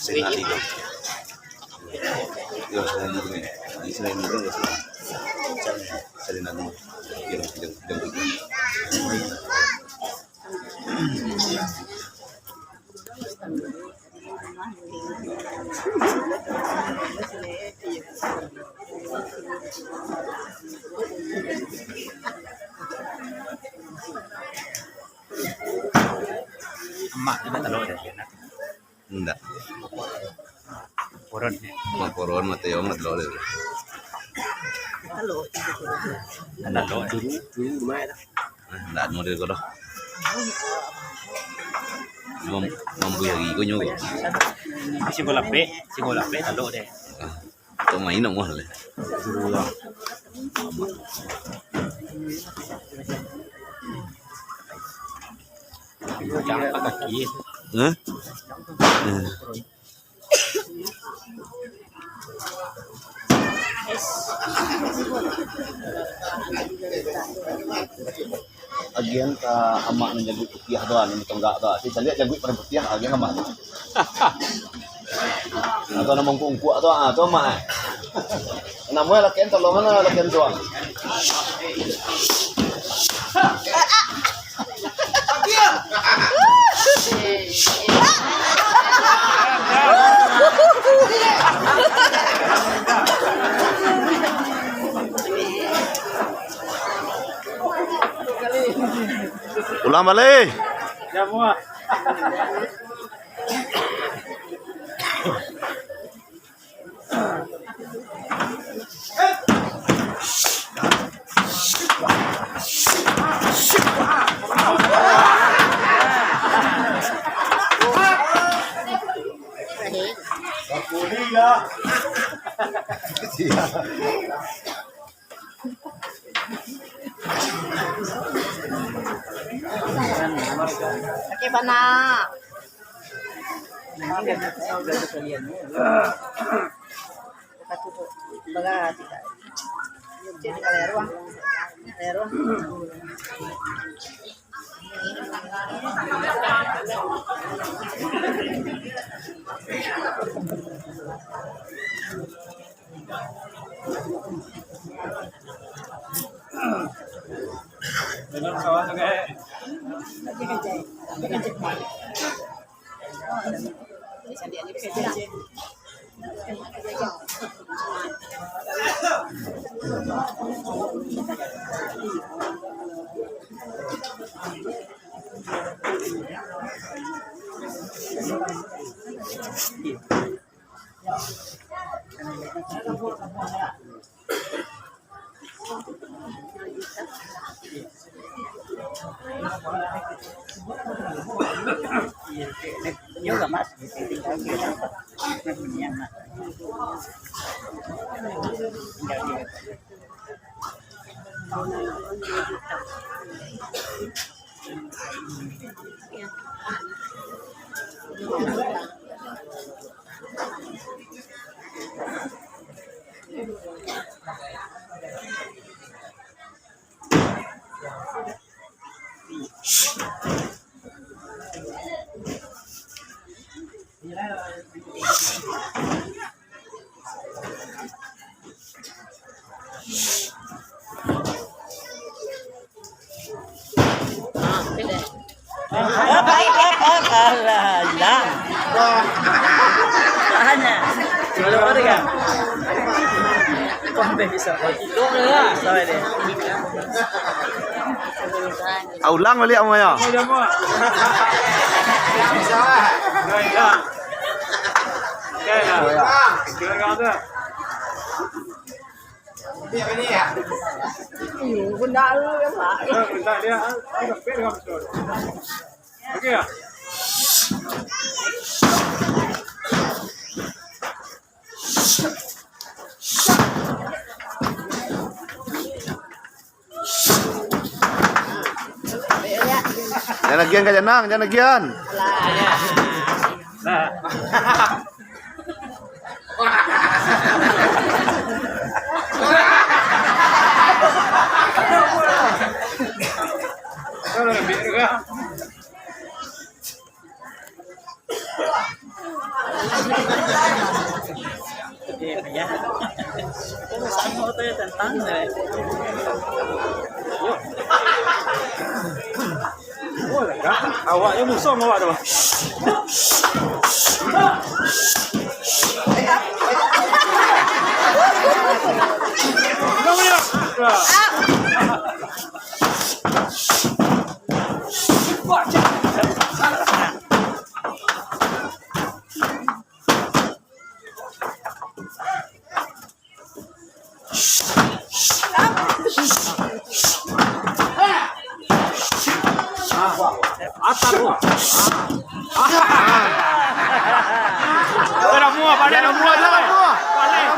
Selain dito. Yo, selain dito ni. Selain dito kasi. Selain natin. Yung. Emak kita telur deh. Enggak. Poron. Poron mati yang telur deh. Ada telur. Enggak model ko dah. Mampu lagi ko nyogo. Si bola pe telur deh. Ito mainom mo hal. Jangan pakai kaki. Hah? Agian ka ama ng jagwit putih doan ng tungga doa. Si salia jagwit pada putih agian ama. Ato namang kungku ato ama. Namo lakian tolongan na lakian doan. Ulang balik. Semua. Pakai mana? Jadi kalau ruang. Dengan kawan kayak. Juga mas, Ulang balik ama ya. Bunda lu ya Pak. Bentar dia agak beda kamu tuh. Oke ya. Jangan lagian ka janang, jangan lagian. Nah. Kalau lebih juga. Ayan. Pero saan mo ito yung tantang eh? Wala ka? Awak yung musuh awak tu. Kamu ya? Atar tu. Ada muah, pada muah, jangan muah. Balik.